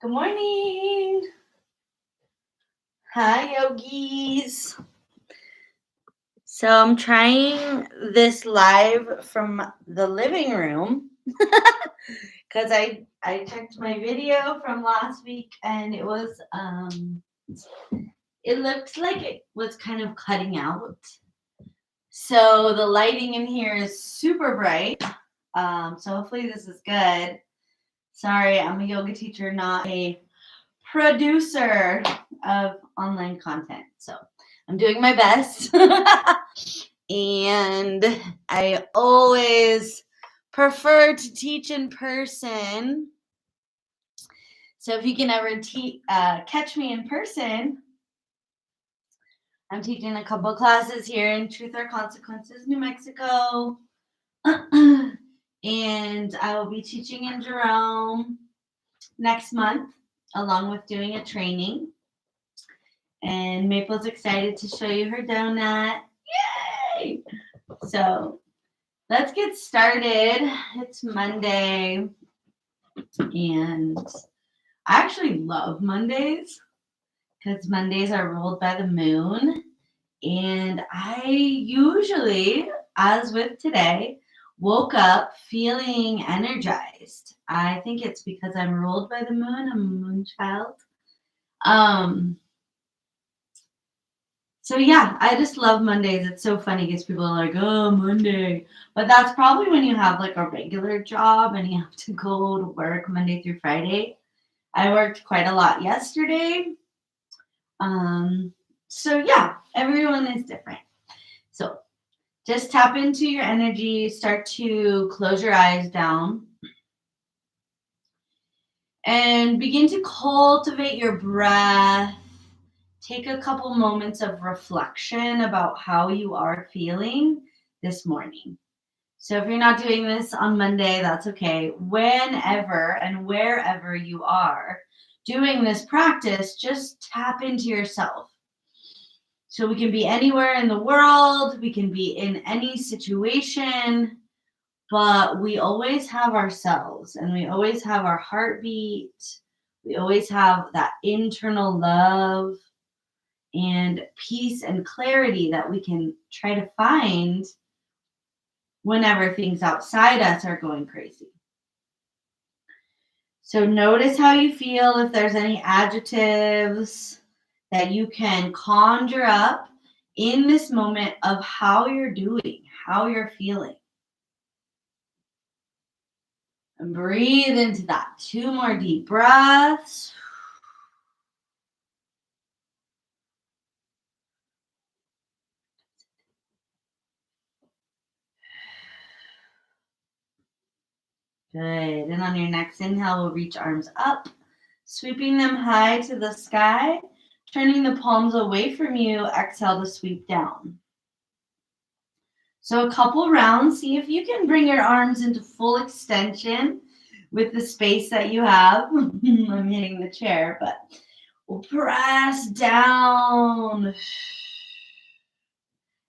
Good morning. Hi, yogis. So I'm trying this live from the living room because I checked my video from last week and it looked like it was kind of cutting out. So the lighting in here is super bright. So hopefully this is good. Sorry, I'm a yoga teacher, not a producer of online content. So I'm doing my best. And I always prefer to teach in person. So if you can ever catch me in person, I'm teaching a couple classes here in Truth or Consequences, New Mexico. And I will be teaching in Jerome next month, along with doing a training. And Maple's excited to show you her donut. Yay! So let's get started. It's Monday, and I actually love Mondays because Mondays are ruled by the moon. And I usually, as with today, woke up feeling energized. I think it's because I'm ruled by the moon. I'm a moon child. So yeah, I just love Mondays. It's so funny because people are like, oh, Monday. But that's probably when you have like a regular job and you have to go to work Monday through Friday. I worked quite a lot yesterday. So yeah, everyone is different. So just tap into your energy, start to close your eyes down, and begin to cultivate your breath. Take a couple moments of reflection about how you are feeling this morning. So if you're not doing this on Monday, that's okay. Whenever and wherever you are doing this practice, just tap into yourself. So we can be anywhere in the world, we can be in any situation, but we always have ourselves and we always have our heartbeat. We always have that internal love and peace and clarity that we can try to find whenever things outside us are going crazy. So notice how you feel, if there's any adjectives that you can conjure up in this moment of how you're doing, how you're feeling. And breathe into that. 2 more deep breaths. Good. And on your next inhale, we'll reach arms up, sweeping them high to the sky, turning the palms away from you. Exhale to sweep down. So a couple rounds. See if you can bring your arms into full extension with the space that you have. I'm hitting the chair, but we'll press down.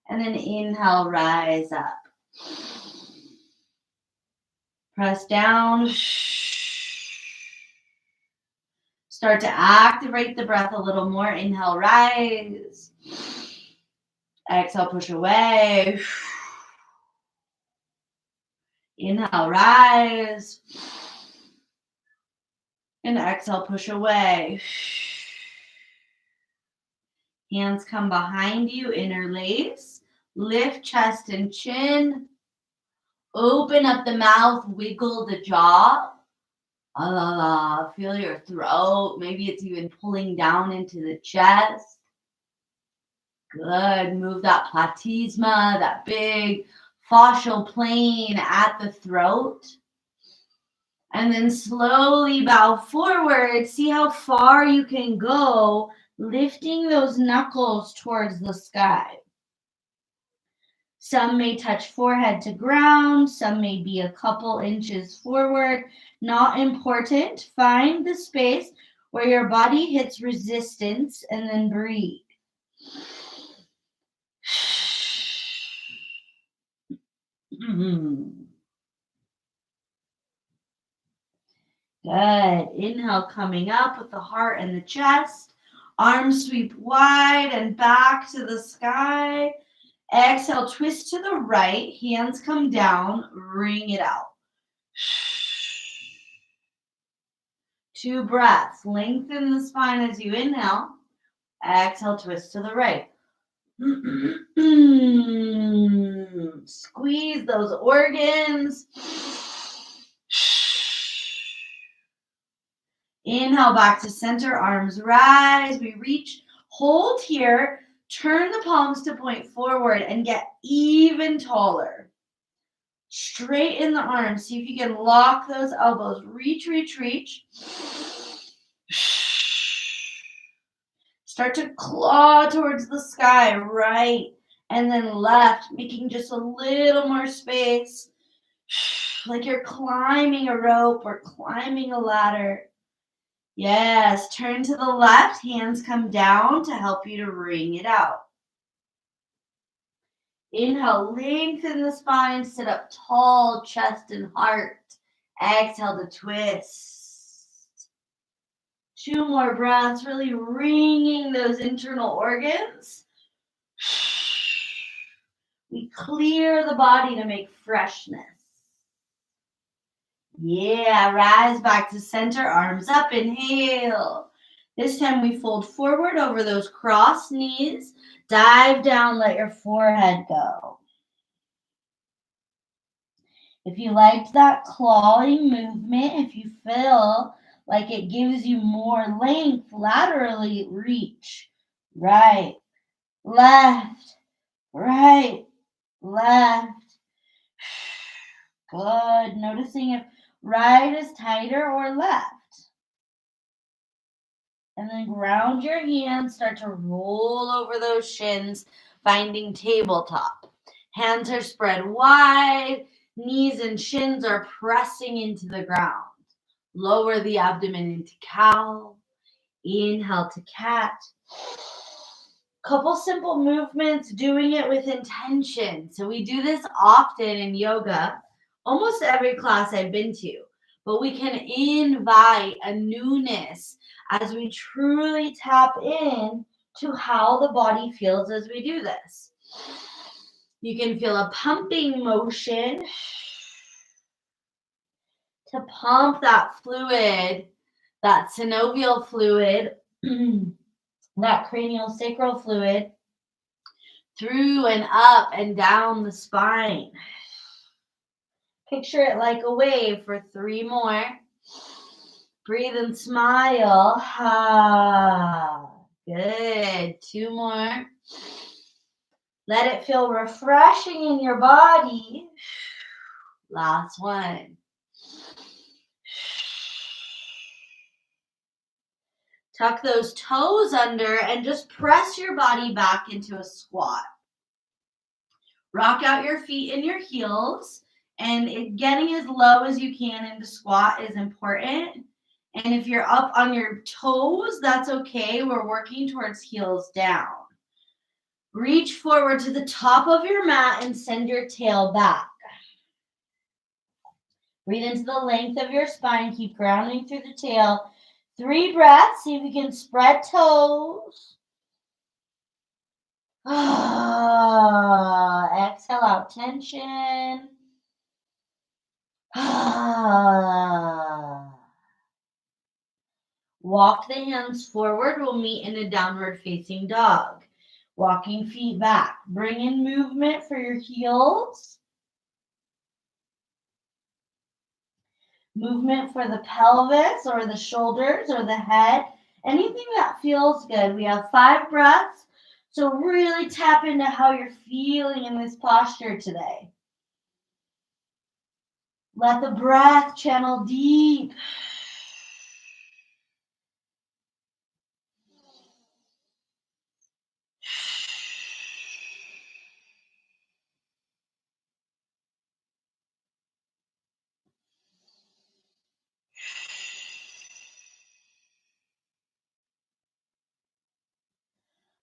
And then inhale, rise up. Press down. Start to activate the breath a little more. Inhale, rise. Exhale, push away. Inhale, rise. And exhale, push away. Hands come behind you, interlace. Lift chest and chin. Open up the mouth, wiggle the jaw. Feel your throat. Maybe it's even pulling down into the chest. Good. Move that platysma, that big fascial plane at the throat. And then slowly bow forward. See how far you can go, lifting those knuckles towards the sky. Some may touch forehead to ground. Some may be a couple inches forward. Not important. Find the space where your body hits resistance and then breathe. Good. Inhale, coming up with the heart and the chest. Arms sweep wide and back to the sky. Exhale, twist to the right. Hands come down. Wring it out. 2 breaths. Lengthen the spine as you inhale. Exhale, twist to the right. Squeeze those organs. Inhale back to center, arms rise. We reach, hold here, turn the palms to point forward and get even taller. Straighten the arms. See if you can lock those elbows. Reach, reach, reach. Start to claw towards the sky, right and then left, making just a little more space, like you're climbing a rope or climbing a ladder. Yes, turn to the left, hands come down to help you to wring it out. Inhale, lengthen the spine, sit up tall, chest and heart. Exhale to twist. 2 more breaths, really wringing those internal organs. We clear the body to make freshness. Yeah, rise back to center, arms up, inhale. This time we fold forward over those crossed knees. Dive down, let your forehead go. If you liked that clawing movement, if you feel like it gives you more length, laterally reach. Right, left, right, left. Good. Noticing if right is tighter or left. And then ground your hands, start to roll over those shins, finding tabletop. Hands are spread wide, knees and shins are pressing into the ground. Lower the abdomen into cow. Inhale to cat. Couple simple movements, doing it with intention. So we do this often in yoga, almost every class I've been to, but we can invite a newness as we truly tap in to how the body feels as we do this. You can feel a pumping motion to pump that fluid, that synovial fluid, that cranial sacral fluid through and up and down the spine. Picture it like a wave for 3 more. Breathe and smile. Ha. Good. 2 more. Let it feel refreshing in your body. Last one. Tuck those toes under and just press your body back into a squat. Rock out your feet and your heels, and getting as low as you can into squat is important. And if you're up on your toes, that's okay. We're working towards heels down. Reach forward to the top of your mat and send your tail back. Breathe into the length of your spine. Keep grounding through the tail. 3 breaths. See if you can spread toes. Exhale out tension. Walk the hands forward. We'll meet in a downward facing dog. Walking feet back. Bring in movement for your heels. Movement for the pelvis or the shoulders or the head. Anything that feels good. We have 5 breaths. So really tap into how you're feeling in this posture today. Let the breath channel deep.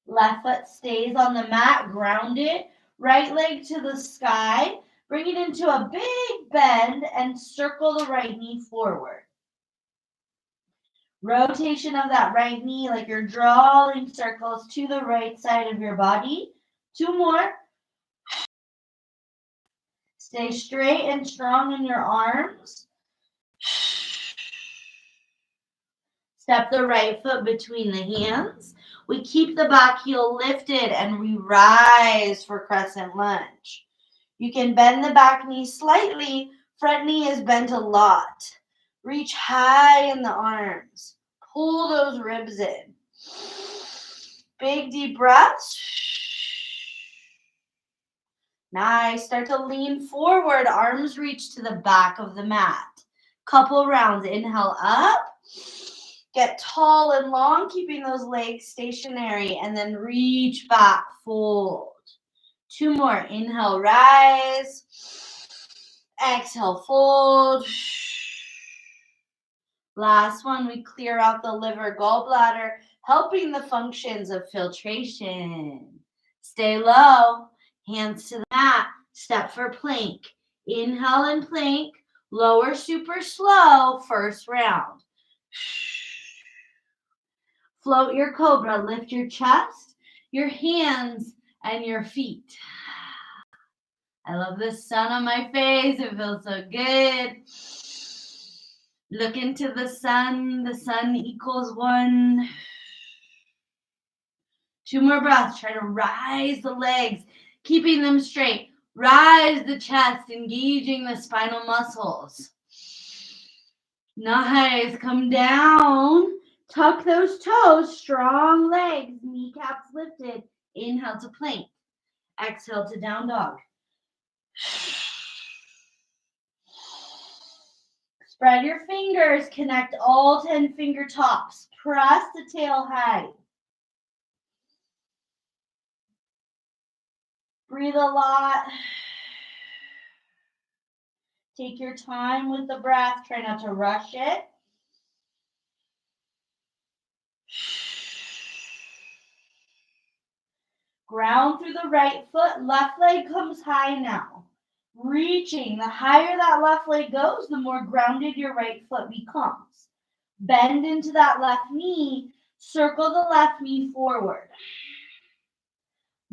Left foot stays on the mat, grounded. Right leg to the sky. Bring it into a big bend and circle the right knee forward. Rotation of that right knee, like you're drawing circles to the right side of your body. 2 more. Stay straight and strong in your arms. Step the right foot between the hands. We keep the back heel lifted and we rise for crescent lunge. You can bend the back knee slightly. Front knee is bent a lot. Reach high in the arms. Pull those ribs in. Big deep breaths. Nice. Start to lean forward. Arms reach to the back of the mat. Couple rounds. Inhale up. Get tall and long, keeping those legs stationary, and then reach back, fold. 2 more. Inhale, rise. Exhale, fold. Last one, we clear out the liver, gallbladder, helping the functions of filtration. Stay low. Hands to the mat. Step for plank. Inhale and plank. Lower super slow. First round. Float your cobra. Lift your chest, your hands, and your feet. I love the sun on my face. It feels so good. Look into the sun. The sun equals 1. 2 more breaths. Try to rise the legs, keeping them straight. Rise the chest, engaging the spinal muscles. Nice. Come down. Tuck those toes. Strong legs. Kneecaps lifted. Inhale to plank. Exhale to down dog. Spread your fingers. Connect all 10 finger tops. Press the tail high. Breathe a lot. Take your time with the breath. Try not to rush it. Ground through the right foot. Left leg comes high now. Reaching. The higher that left leg goes, the more grounded your right foot becomes. Bend into that left knee. Circle the left knee forward.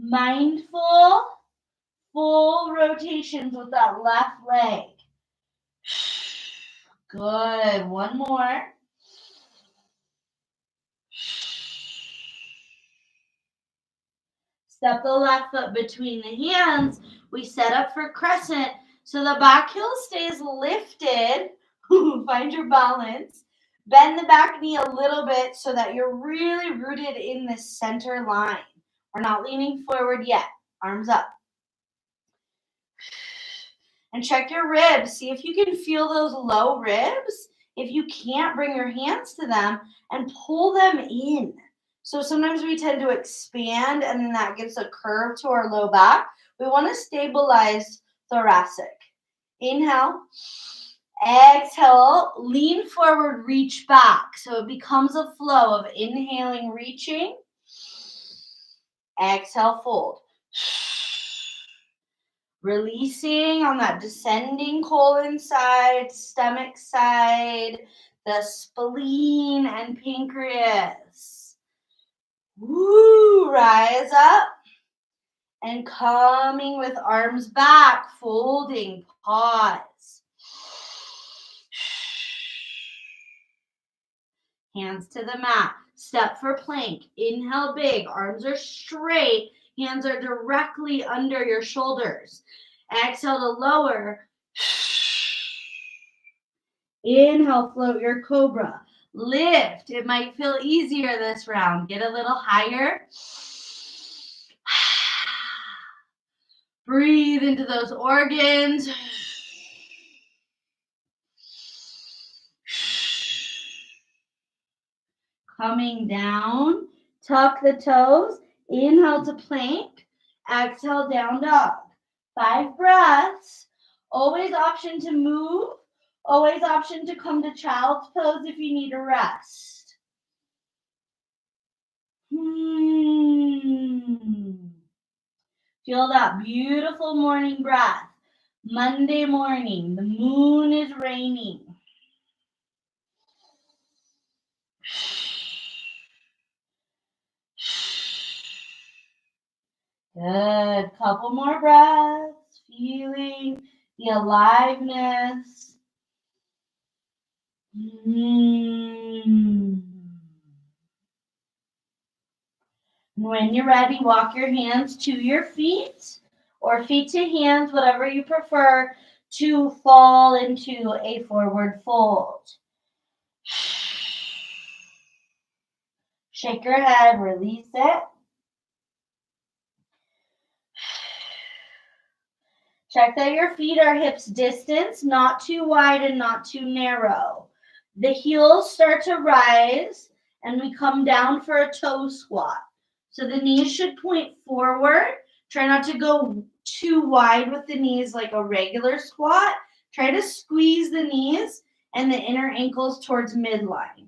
Mindful, full rotations with that left leg. Good. 1 more. Step the left foot between the hands. We set up for crescent. So the back heel stays lifted. Find your balance. Bend the back knee a little bit so that you're really rooted in the center line. We're not leaning forward yet. Arms up. And check your ribs. See if you can feel those low ribs. If you can't, bring your hands to them and pull them in. So sometimes we tend to expand and then that gives a curve to our low back. We want to stabilize thoracic. Inhale. Exhale. Lean forward, reach back. So it becomes a flow of inhaling, reaching. Exhale, fold. Releasing on that descending colon side, stomach side, the spleen and pancreas. Woo, rise up and coming with arms back, folding, pause. Hands to the mat, step for plank, inhale big, arms are straight, hands are directly under your shoulders. Exhale to lower. Inhale, float your cobra. Lift. It might feel easier this round. Get a little higher. Breathe into those organs. Coming down. Tuck the toes. Inhale to plank. Exhale, down dog. 5 breaths. Always option to move. Always option to come to child's pose if you need a rest. Feel that beautiful morning breath. Monday morning, the moon is raining. Good. Couple more breaths, feeling the aliveness. When you're ready, walk your hands to your feet or feet to hands, whatever you prefer, to fall into a forward fold. Shake your head, release it. Check that your feet are hips distance, not too wide and not too narrow. The heels start to rise and we come down for a toe squat. So the knees should point forward. Try not to go too wide with the knees like a regular squat. Try to squeeze the knees and the inner ankles towards midline.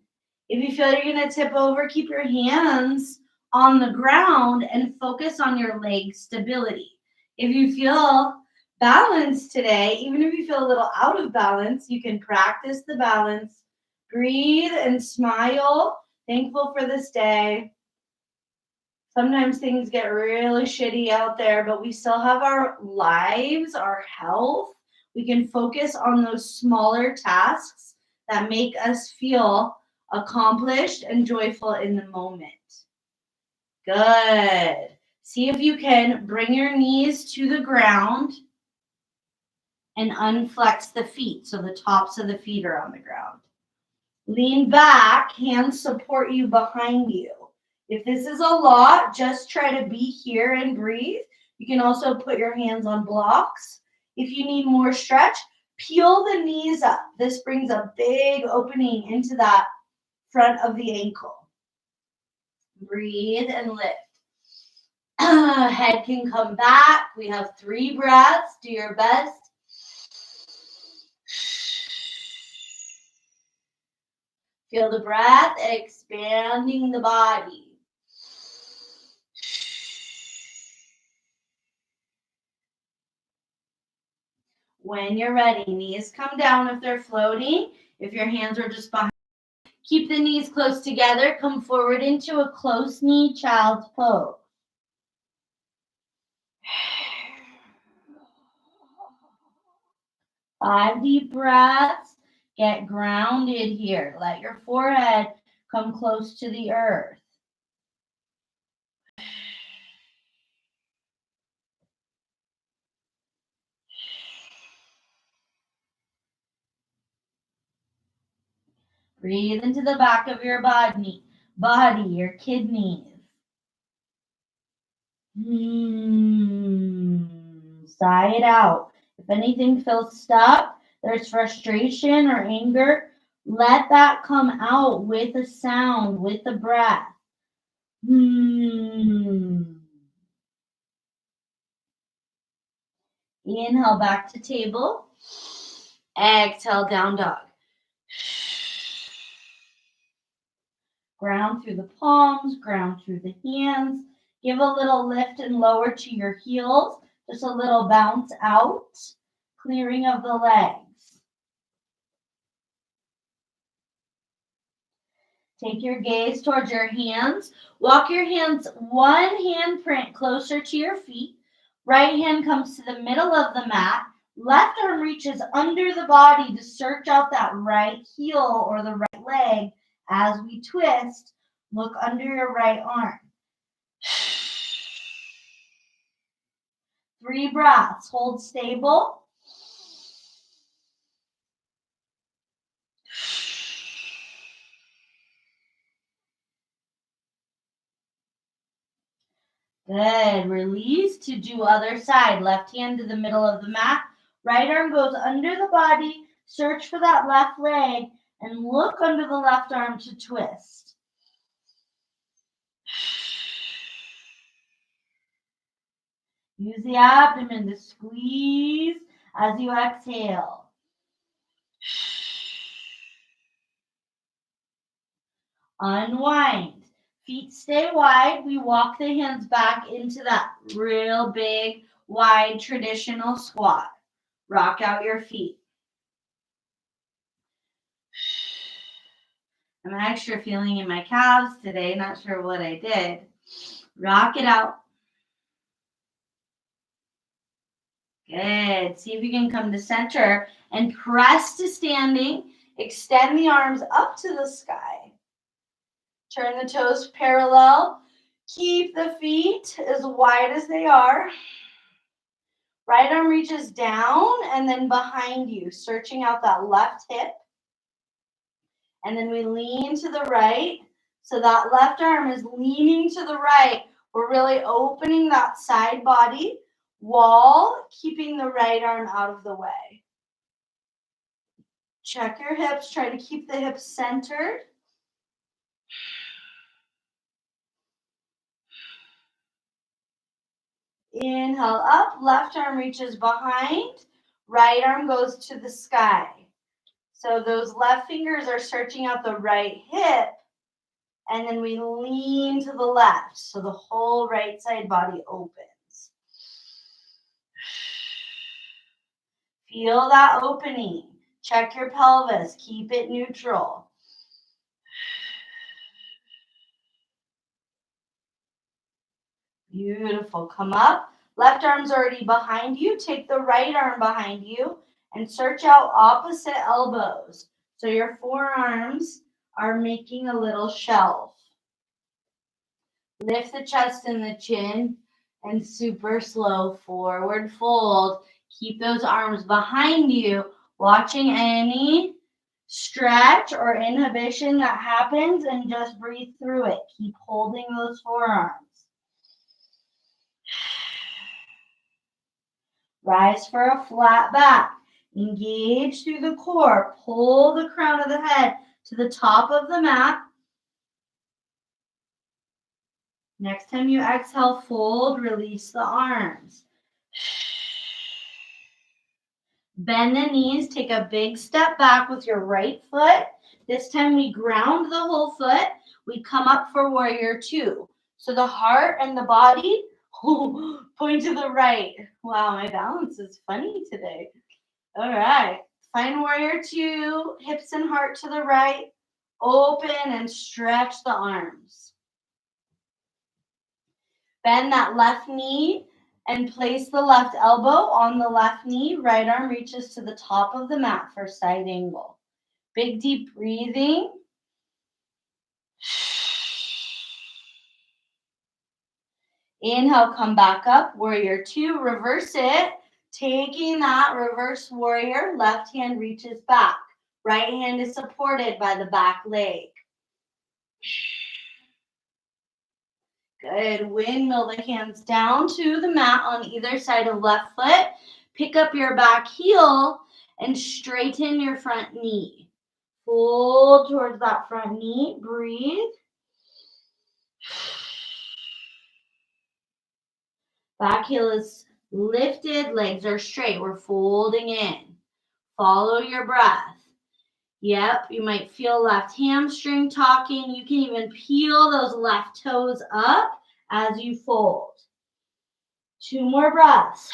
If you feel you're going to tip over, keep your hands on the ground and focus on your leg stability. If you feel balance today, even if you feel a little out of balance, you can practice the balance, breathe and smile, thankful for this day. Sometimes things get really shitty out there, but we still have our lives, our health. We can focus on those smaller tasks that make us feel accomplished and joyful in the moment. Good. See if you can bring your knees to the ground and unflex the feet so the tops of the feet are on the ground. Lean back, hands support you behind you. If this is a lot, just try to be here and breathe. You can also put your hands on blocks. If you need more stretch, peel the knees up. This brings a big opening into that front of the ankle. Breathe and lift. Head can come back. We have 3 breaths. Do your best. Feel the breath expanding the body. When you're ready, knees come down if they're floating. If your hands are just behind, keep the knees close together. Come forward into a close knee child's pose. Five deep breaths. Get grounded here. Let your forehead come close to the earth. Breathe into the back of your body, your kidneys. Sigh it out. If anything feels stuck, there's frustration or anger, let that come out with a sound, with the breath. Inhale back to table. Exhale, down dog. Ground through the palms, ground through the hands. Give a little lift and lower to your heels. Just a little bounce out. Clearing of the legs. Take your gaze towards your hands. Walk your hands one handprint closer to your feet. Right hand comes to the middle of the mat. Left arm reaches under the body to search out that right heel or the right leg. As we twist, look under your right arm. 3 breaths. Hold stable. Good. Release to do other side. Left hand to the middle of the mat. Right arm goes under the body. Search for that left leg and look under the left arm to twist. Use the abdomen to squeeze as you exhale. Unwind. Feet stay wide. We walk the hands back into that real big, wide traditional squat. Rock out your feet. I'm extra feeling in my calves today. Not sure what I did. Rock it out. Good. See if you can come to center and press to standing. Extend the arms up to the sky. Turn the toes parallel. Keep the feet as wide as they are. Right arm reaches down and then behind you, searching out that left hip. And then we lean to the right. So that left arm is leaning to the right. We're really opening that side body wall, keeping the right arm out of the way. Check your hips. Try to keep the hips centered. Inhale up. Left arm reaches behind. Right arm goes to the sky. So those left fingers are searching out the right hip. And then we lean to the left. So the whole right side body opens. Feel that opening. Check your pelvis. Keep it neutral. Beautiful. Come up. Left arm's already behind you. Take the right arm behind you and search out opposite elbows. So your forearms are making a little shelf. Lift the chest and the chin and super slow forward fold. Keep those arms behind you, watching any stretch or inhibition that happens and just breathe through it. Keep holding those forearms. Rise for a flat back. Engage through the core. Pull the crown of the head to the top of the mat. Next time you exhale, fold, release the arms. Bend the knees, take a big step back with your right foot. This time we ground the whole foot. We come up for warrior two. So the heart and the body point to the right. Wow, my balance is funny today. All right. Find warrior two, hips and heart to the right. Open and stretch the arms. Bend that left knee and place the left elbow on the left knee. Right arm reaches to the top of the mat for side angle. Big deep breathing. Inhale, come back up. Warrior two, reverse it. Taking that reverse warrior, left hand reaches back. Right hand is supported by the back leg. Good. Windmill the hands down to the mat on either side of left foot. Pick up your back heel and straighten your front knee. Fold towards that front knee. Breathe. Back heel is lifted. Legs are straight. We're folding in. Follow your breath. Yep, you might feel left hamstring talking. You can even peel those left toes up as you fold. 2 more breaths.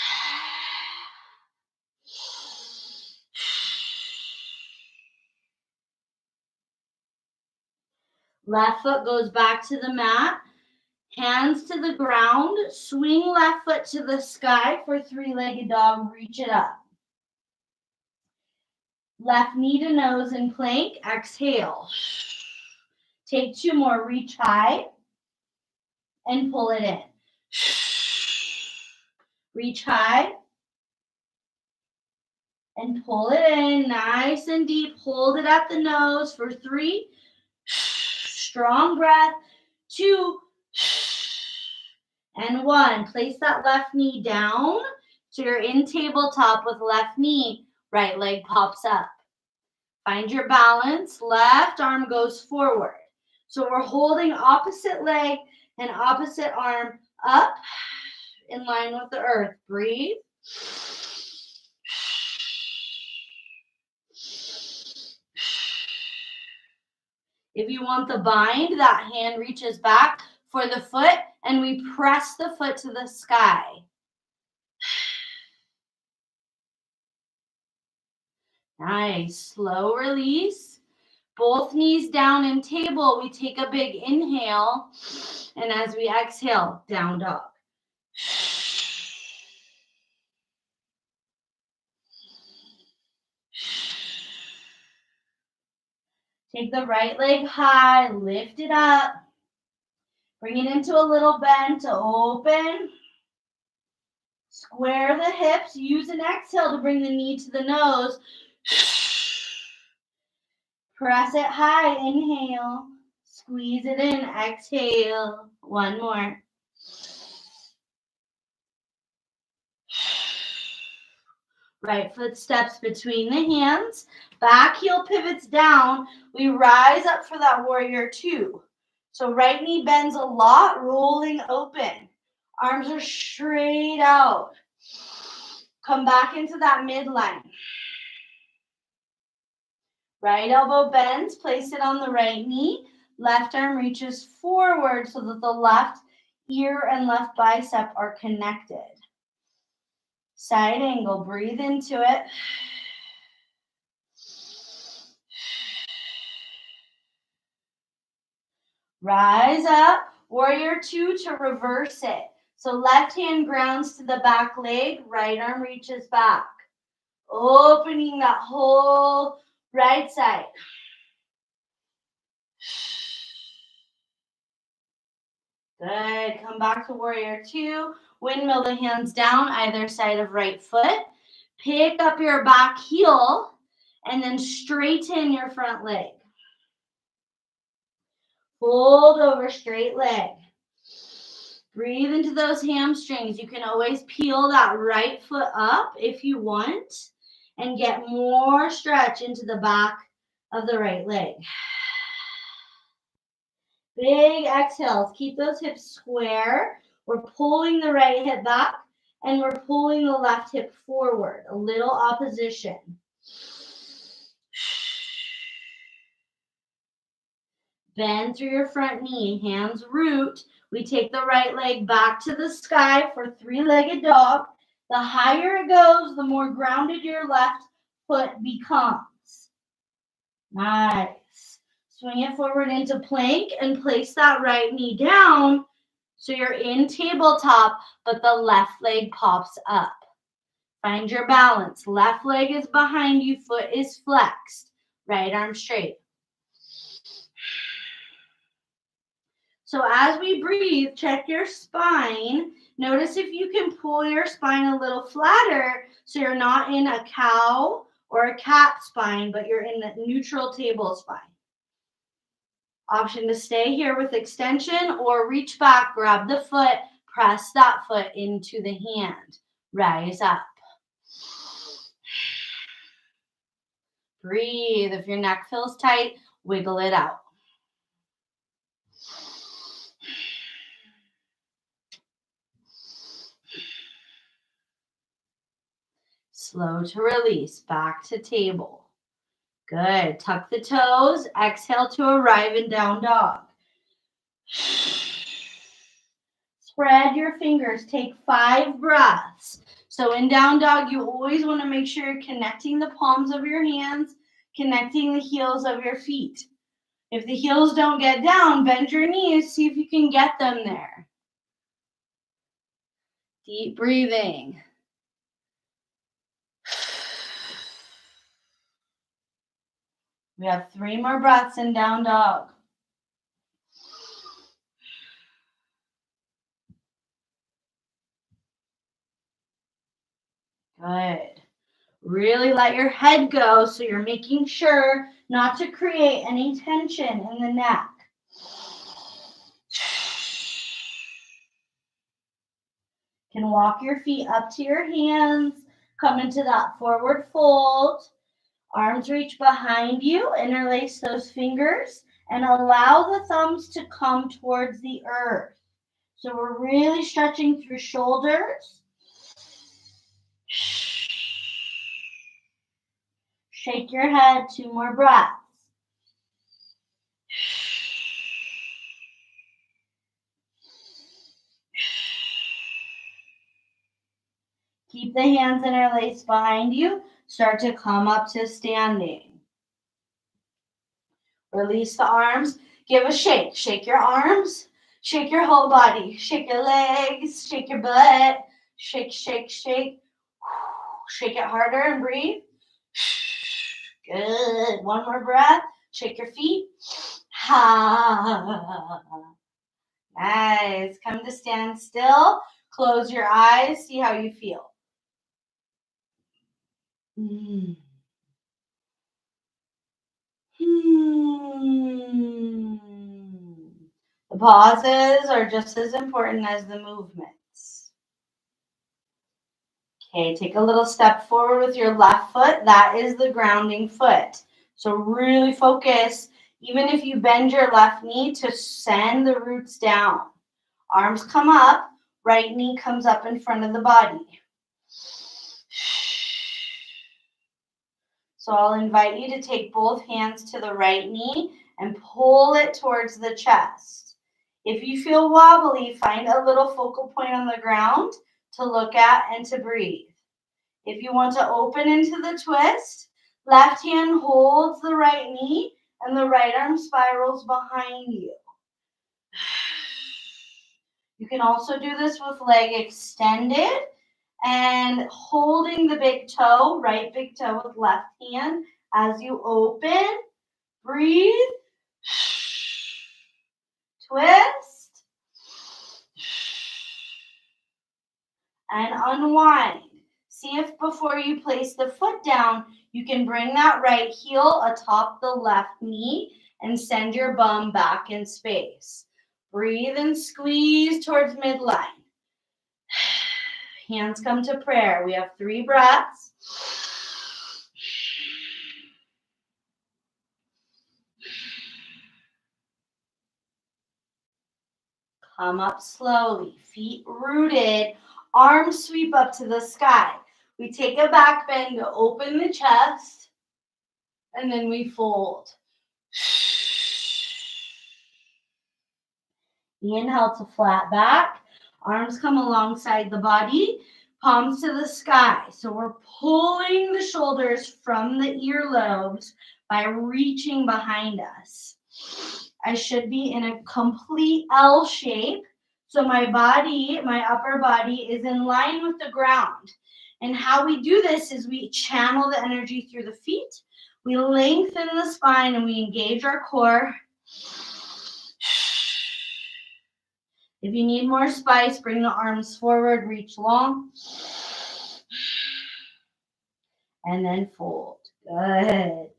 Left foot goes back to the mat. Hands to the ground. Swing left foot to the sky for 3-legged dog. Reach it up. Left knee to nose in plank. Exhale. Take 2 more. Reach high and pull it in. Reach high and pull it in. Nice and deep. Hold it at the nose for 3. Strong breath. 2 and 1. Place that left knee down so you're in tabletop with left knee. Right leg pops up. Find your balance. Left arm goes forward. So we're holding opposite leg and opposite arm up in line with the earth. Breathe. If you want the bind, that hand reaches back for the foot and we press the foot to the sky. Nice. Slow release. Both knees down in table. We take a big inhale. And as we exhale, down dog. Take the right leg high, lift it up. Bring it into a little bend to open. Square the hips. Use an exhale to bring the knee to the nose. Press it high. Inhale. Squeeze it in. Exhale. One more. Right foot steps between the hands. Back heel pivots down. We rise up for that warrior two. So right knee bends a lot, rolling open. Arms are straight out. Come back into that midline. Right elbow bends, place it on the right knee. Left arm reaches forward so that the left ear and left bicep are connected. Side angle, breathe into it. Rise up, warrior two to reverse it. So left hand grounds to the back leg, right arm reaches back. Opening that whole right side. Good. Come back to warrior two. Windmill the hands down either side of right foot. Pick up your back heel and then straighten your front leg. Fold over straight leg. Breathe into those hamstrings. You can always peel that right foot up if you want and get more stretch into the back of the right leg. Big exhales. Keep those hips square. We're pulling the right hip back and we're pulling the left hip forward. A little opposition. Bend through your front knee. Hands root. We take the right leg back to the sky for three-legged dog. The higher it goes, the more grounded your left foot becomes. Nice. Swing it forward into plank and place that right knee down so you're in tabletop, but the left leg pops up. Find your balance. Left leg is behind you, foot is flexed. Right arm straight. So as we breathe, check your spine. Notice if you can pull your spine a little flatter so you're not in a cow or a cat spine, but you're in the neutral table spine. Option to stay here with extension or reach back, grab the foot, press that foot into the hand. Rise up. Breathe. If your neck feels tight, wiggle it out. Slow to release, back to table. Good. Tuck the toes. Exhale to arrive in down dog. Spread your fingers. Take 5 breaths. So in down dog, you always want to make sure you're connecting the palms of your hands, connecting the heels of your feet. If the heels don't get down, bend your knees. See if you can get them there. Deep breathing. We have 3 more breaths in down dog. Good. Really let your head go so you're making sure not to create any tension in the neck. You can walk your feet up to your hands. Come into that forward fold. Arms reach behind you. Interlace those fingers and allow the thumbs to come towards the earth. So we're really stretching through shoulders. Shake your head. 2 more breaths. Keep the hands interlaced behind you. Start to come up to standing. Release the arms. Give a shake. Shake your arms. Shake your whole body. Shake your legs. Shake your butt. Shake, shake, shake. Shake it harder and breathe. Good. One more breath. Shake your feet. Ha. Nice. Come to stand still. Close your eyes. See how you feel. Mm. The pauses are just as important as the movements. Okay, take a little step forward with your left foot. That is the grounding foot. So really focus, even if you bend your left knee, to send the roots down. Arms come up, right knee comes up in front of the body. So I'll invite you to take both hands to the right knee and pull it towards the chest. If you feel wobbly, find a little focal point on the ground to look at and to breathe. If you want to open into the twist, left hand holds the right knee and the right arm spirals behind you. You can also do this with leg extended and holding the big toe, right big toe with left hand as you open. Breathe. Twist. And unwind. See if before you place the foot down, you can bring that right heel atop the left knee and send your bum back in space. Breathe and squeeze towards midline. Hands come to prayer. We have 3 breaths. Come up slowly, feet rooted, arms sweep up to the sky. We take a back bend to open the chest, and then we fold. Inhale to flat back. Arms come alongside the body, palms to the sky. So we're pulling the shoulders from the earlobes by reaching behind us. I should be in a complete L shape. So my body, my upper body is in line with the ground. And how we do this is we channel the energy through the feet. We lengthen the spine and we engage our core. If you need more spice, bring the arms forward, reach long. And then fold. Good.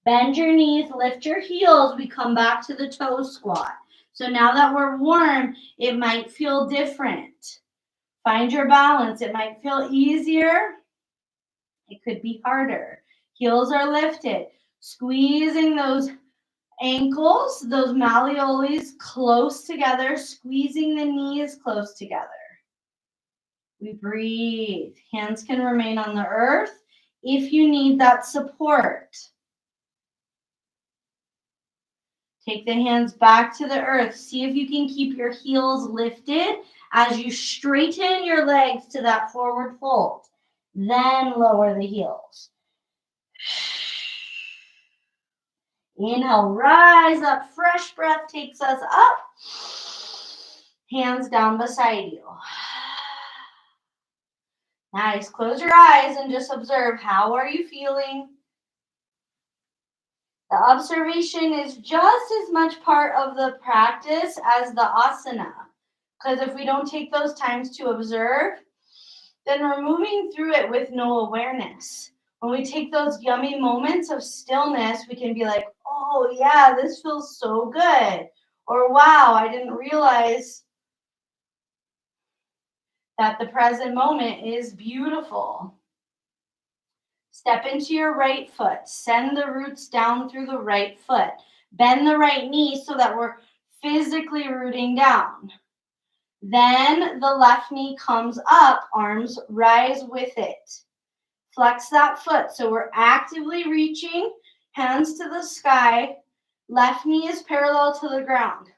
Bend your knees, lift your heels. We come back to the toe squat. So now that we're warm, it might feel different. Find your balance. It might feel easier. It could be harder. Heels are lifted. Squeezing those ankles, those malleoles close together, squeezing the knees close together. We breathe. Hands can remain on the earth if you need that support. Take the hands back to the earth. See if you can keep your heels lifted as you straighten your legs to that forward fold. Then lower the heels. Inhale, rise up. Fresh breath takes us up. Hands down beside you. Nice. Close your eyes and just observe. How are you feeling? The observation is just as much part of the practice as the asana. Because if we don't take those times to observe, then we're moving through it with no awareness. When we take those yummy moments of stillness, we can be like, oh yeah, this feels so good. Or wow, I didn't realize that the present moment is beautiful. Step into your right foot. Send the roots down through the right foot. Bend the right knee so that we're physically rooting down. Then the left knee comes up, arms rise with it. Flex that foot. So we're actively reaching, hands to the sky. Left knee is parallel to the ground.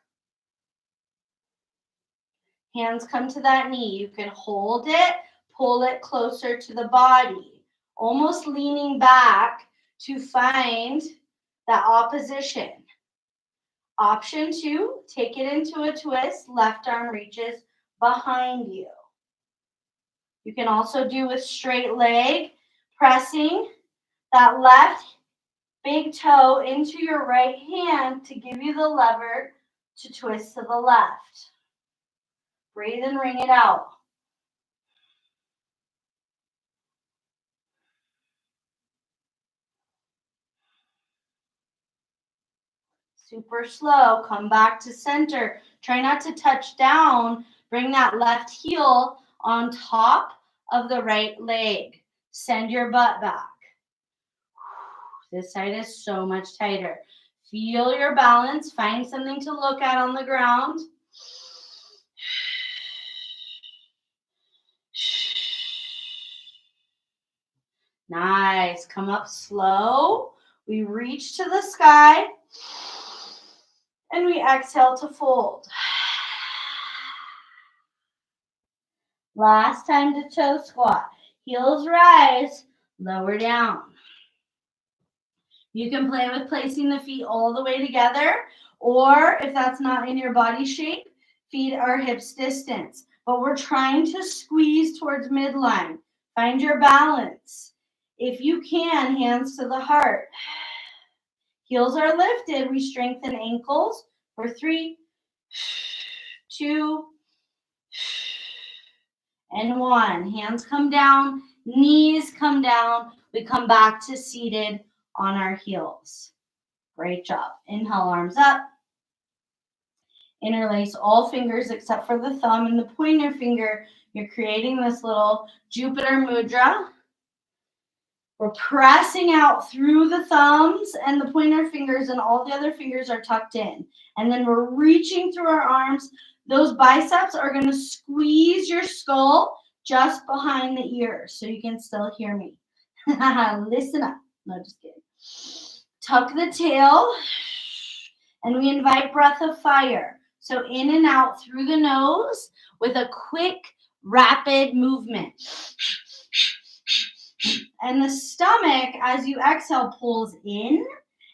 Hands come to that knee. You can hold it, pull it closer to the body. Almost leaning back to find that opposition. Option 2, take it into a twist. Left arm reaches behind you. You can also do with straight leg, pressing that left big toe into your right hand to give you the lever to twist to the left. Breathe and ring it out. Super slow. Come back to center. Try not to touch down. Bring that left heel on top of the right leg. Send your butt back. This side is so much tighter. Feel your balance. Find something to look at on the ground. Nice. Come up slow. We reach to the sky. And we exhale to fold. Last time to toe squat. Heels rise, lower down. You can play with placing the feet all the way together, or if that's not in your body shape, feet are hips distance. But we're trying to squeeze towards midline. Find your balance. If you can, hands to the heart. Heels are lifted. We strengthen ankles for 3, 2, and 1. Hands come down, knees come down. We come back to seated on our heels. Great job. Inhale, arms up. Interlace all fingers except for the thumb and the pointer finger. You're creating this little Jupiter mudra. We're pressing out through the thumbs and the pointer fingers, and all the other fingers are tucked in. And then we're reaching through our arms. Those biceps are going to squeeze your skull just behind the ears so you can still hear me. Listen up. No, just kidding. Tuck the tail, and we invite breath of fire. So in and out through the nose with a quick, rapid movement. And the stomach, as you exhale, pulls in,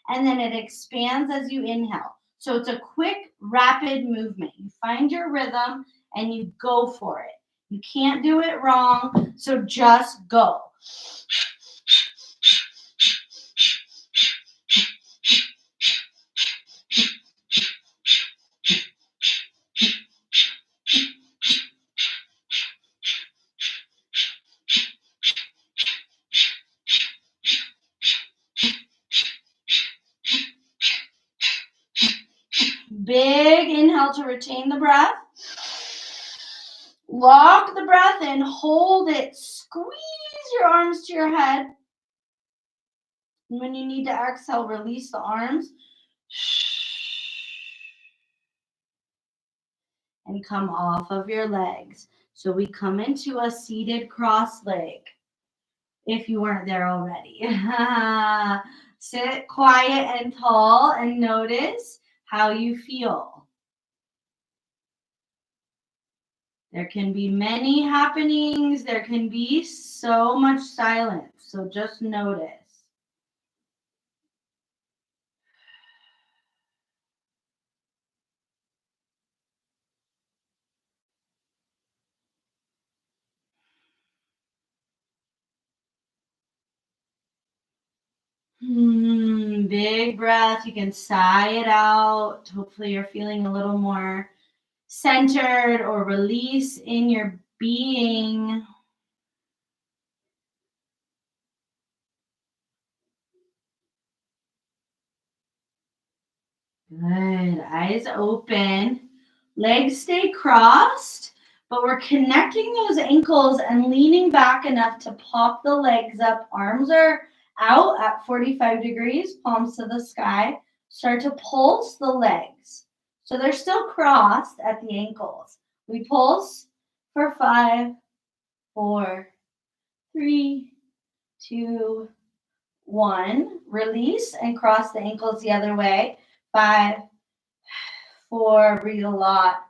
and then it expands as you inhale. So it's a quick, rapid movement. You find your rhythm, and you go for it. You can't do it wrong, so just go. Big inhale to retain the breath. Lock the breath in, hold it, squeeze your arms to your head. And when you need to exhale, release the arms. And come off of your legs. So we come into a seated cross leg, if you weren't there already. Sit quiet and tall and notice how you feel. There can be many happenings. There can be so much silence. So just notice. Big breath. You can sigh it out. Hopefully you're feeling a little more centered or release in your being. Good. Eyes open. Legs stay crossed, but we're connecting those ankles and leaning back enough to pop the legs up. Arms are out at 45 degrees, palms to the sky. Start to pulse the legs. So they're still crossed at the ankles. We pulse for 5, 4, 3, 2, 1. Release and cross the ankles the other way. 5, 4, breathe a lot.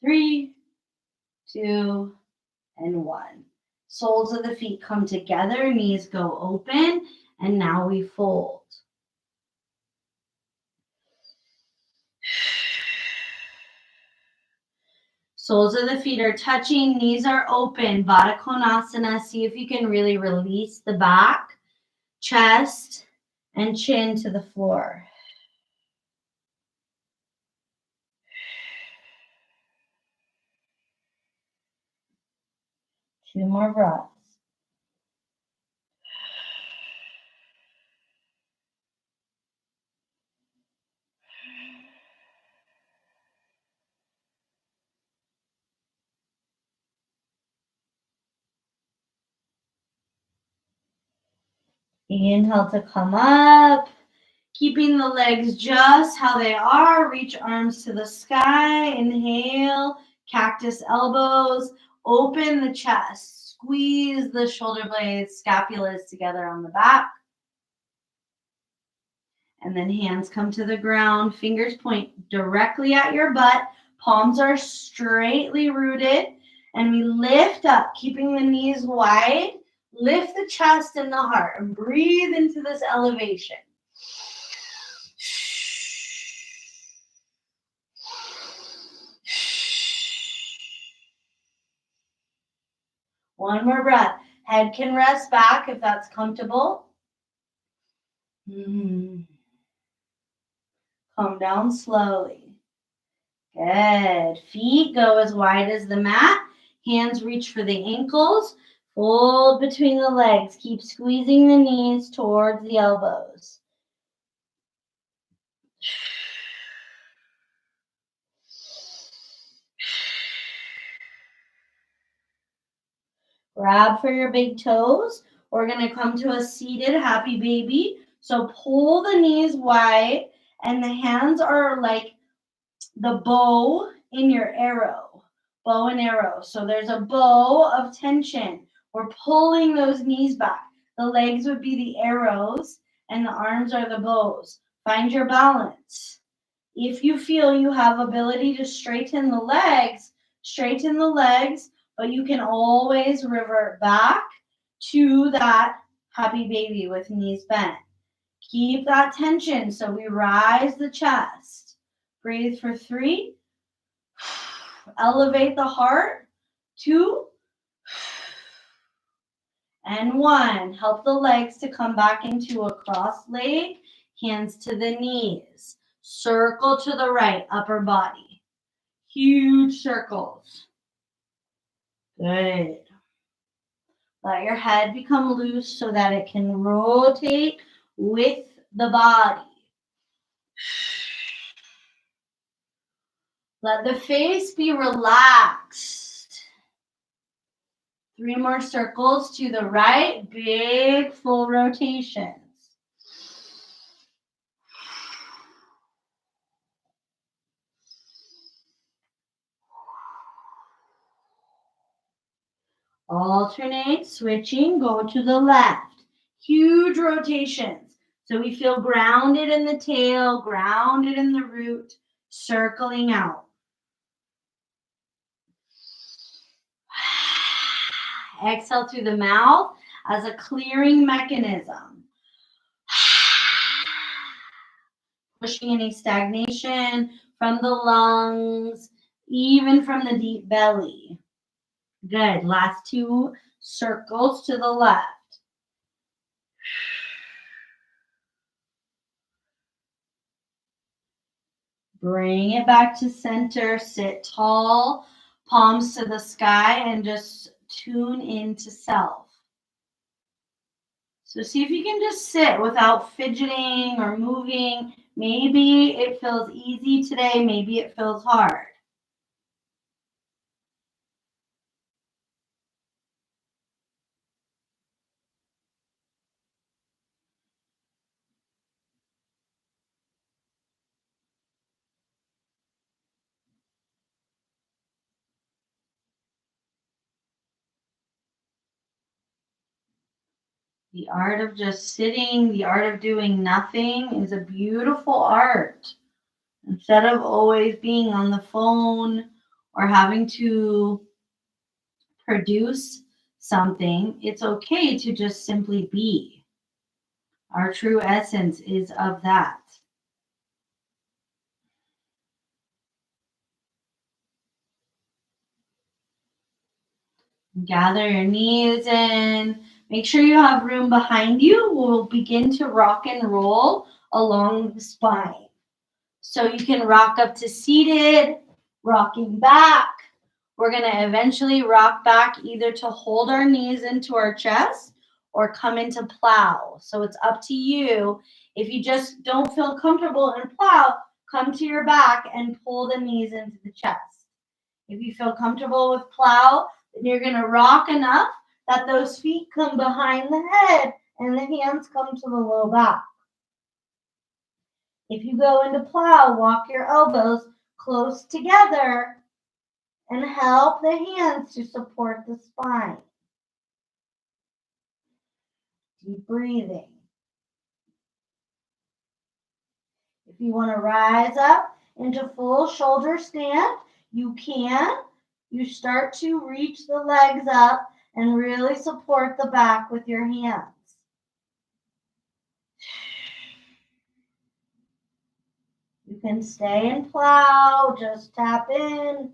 3, 2, and 1. Soles of the feet come together, knees go open, And now we fold. Soles of the feet are touching, knees are open, Baddha Konasana. See if you can really release the back, chest, and chin to the floor. Two more breaths. Inhale to come up. Keeping the legs just how they are. Reach arms to the sky. Inhale. Cactus elbows. Open the chest. Squeeze the shoulder blades, scapulas together on the back. And then hands come to the ground. Fingers point directly at your butt. Palms are straightly rooted. And we lift up, keeping the knees wide. Lift the chest and the heart. And breathe into this elevation. One more breath. Head can rest back if that's comfortable. Come down slowly. Good. Feet go as wide as the mat. Hands reach for the ankles. Fold between the legs. Keep squeezing the knees towards the elbows. Grab for your big toes. We're going to come to a seated happy baby. So pull the knees wide, and the hands are like the bow in your arrow. Bow and arrow. So there's a bow of tension. We're pulling those knees back. The legs would be the arrows, and the arms are the bows. Find your balance. If you feel you have ability to straighten the legs, but you can always revert back to that happy baby with knees bent. Keep that tension so we rise the chest. Breathe for 3. Elevate the heart. 2. And 1. Help the legs to come back into a cross leg. Hands to the knees. Circle to the right, upper body. Huge circles. Good. Let your head become loose so that it can rotate with the body. Let the face be relaxed. 3 more circles to the right, big full rotations. Alternate, switching, go to the left. Huge rotations. So we feel grounded in the tail, grounded in the root, circling out. Exhale through the mouth as a clearing mechanism. Pushing any stagnation from the lungs, even from the deep belly. Good. Last 2 circles to the left. Bring it back to center. Sit tall, palms to the sky, and just tune into self. So see if you can just sit without fidgeting or moving. Maybe it feels easy today. Maybe it feels hard. The art of just sitting, the art of doing nothing is a beautiful art. Instead of always being on the phone or having to produce something, it's okay to just simply be. Our true essence is of that. Gather your knees in. Make sure you have room behind you. We'll begin to rock and roll along the spine. So you can rock up to seated, rocking back. We're going to eventually rock back either to hold our knees into our chest or come into plow. So it's up to you. If you just don't feel comfortable in plow, come to your back and pull the knees into the chest. If you feel comfortable with plow, then you're going to rock enough that those feet come behind the head and the hands come to the low back. If you go into plow, walk your elbows close together and help the hands to support the spine. Deep breathing. If you want to rise up into full shoulder stand, you can. You start to reach the legs up and really support the back with your hands. You can stay in plow, just tap in.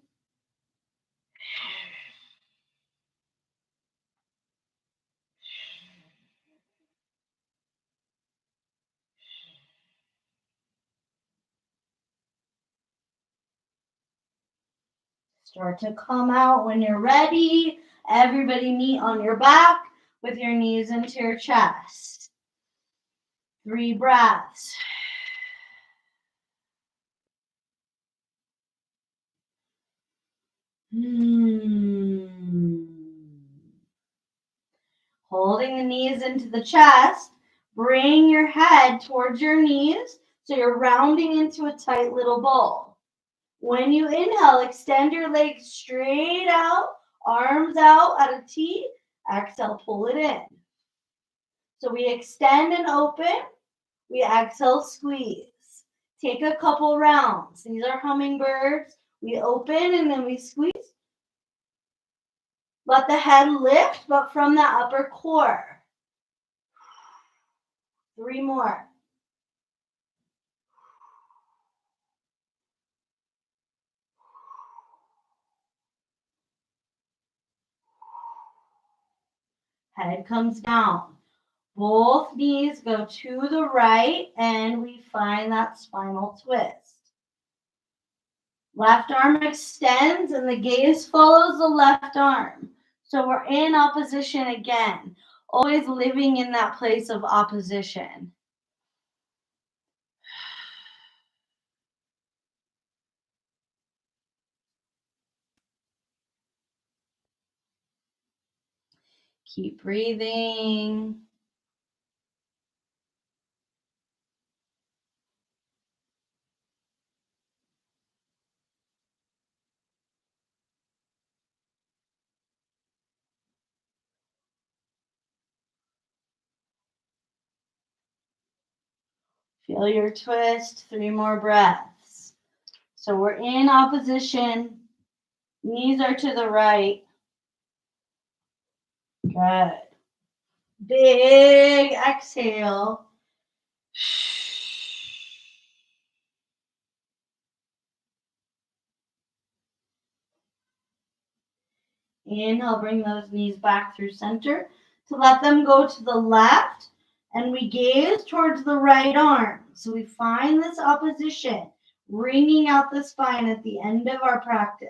Start to come out when you're ready. Everybody meet on your back with your knees into your chest. 3 breaths. Holding the knees into the chest, bring your head towards your knees so you're rounding into a tight little ball. When you inhale, extend your legs straight out, arms out at a T. Exhale, pull it in. So we extend and open. We exhale, squeeze. Take a couple rounds. These are hummingbirds. We open and then we squeeze. Let the head lift, but from the upper core. 3 more. Head comes down. Both knees go to the right and we find that spinal twist. Left arm extends and the gaze follows the left arm. So we're in opposition again, always living in that place of opposition. Keep breathing. Feel your twist. 3 more breaths. So we're in opposition. Knees are to the right. Good. Big exhale. Inhale, bring those knees back through center to let them go to the left, and we gaze towards the right arm. So we find this opposition, wringing out the spine at the end of our practice.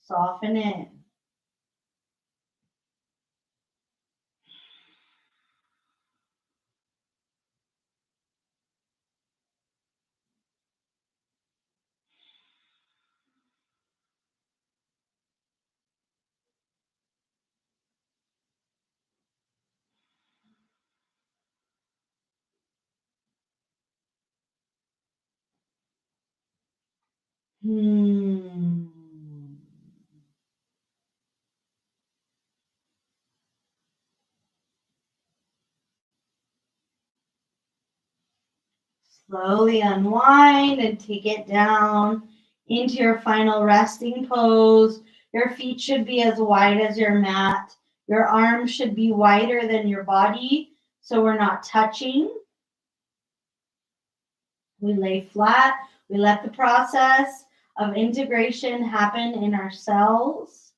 Soften in. Slowly unwind and take it down into your final resting pose. Your feet should be as wide as your mat. Your arms should be wider than your body so we're not touching. We lay flat. We let the process of integration happen in our cells.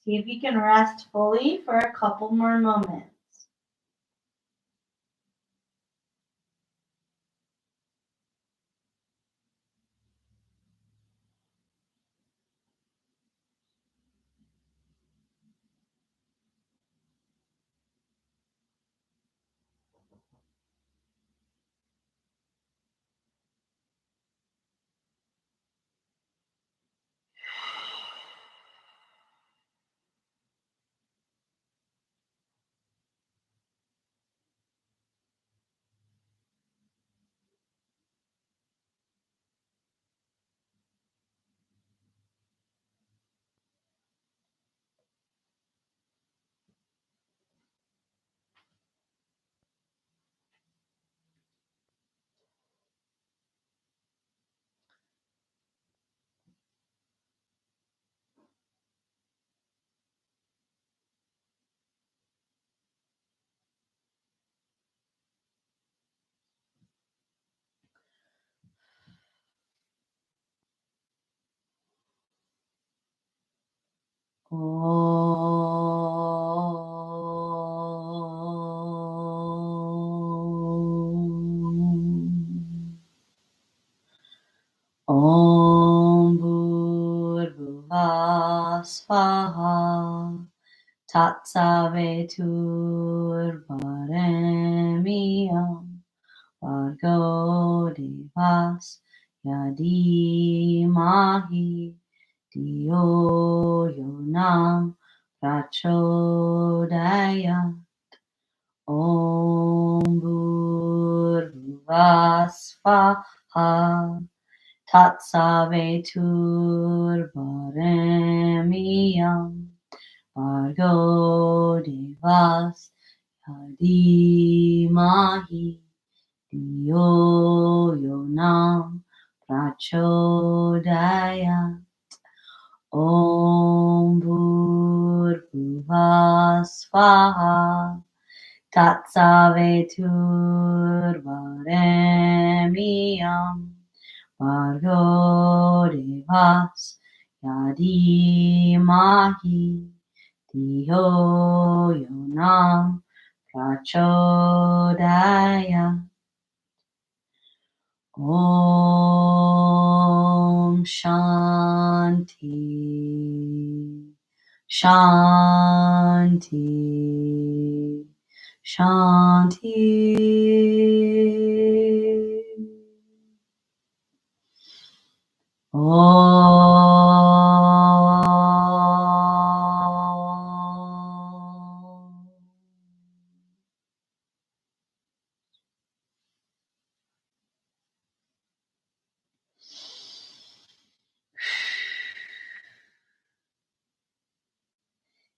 See if you can rest fully for a couple more moments. Om Bhurvuvah Svaha Tatsaveturvarenyam Bhargo Devas Yadimahi Diyo Yonam Prachodaya Om Bhurvuvah Svaha Tatsaveturvarenyam Bhargo Devas Yadimahi Diyo Yonam Prachodaya Om Bhurvuvah Svaha Tatsaveturvarenyam Bhargo Devas Yadimahi Diyo Yonam Prachodaya Om Shanti Shanti Shanti.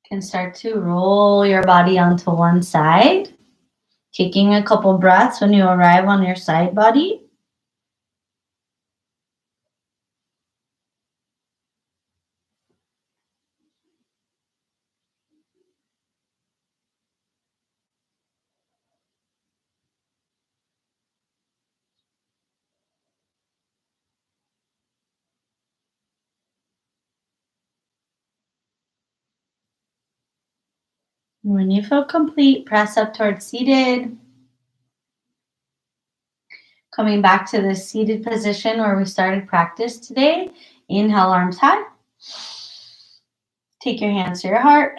Can start to roll your body onto one side, taking a couple breaths when you arrive on your side body. When you feel complete, press up towards seated. Coming back to the seated position where we started practice today. Inhale, arms high. Take your hands to your heart.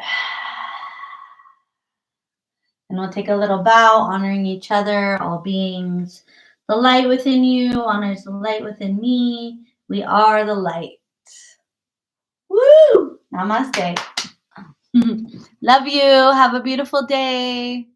And we'll take a little bow, honoring each other, all beings, the light within you honors the light within me. We are the light. Woo! Namaste. Love you. Have a beautiful day.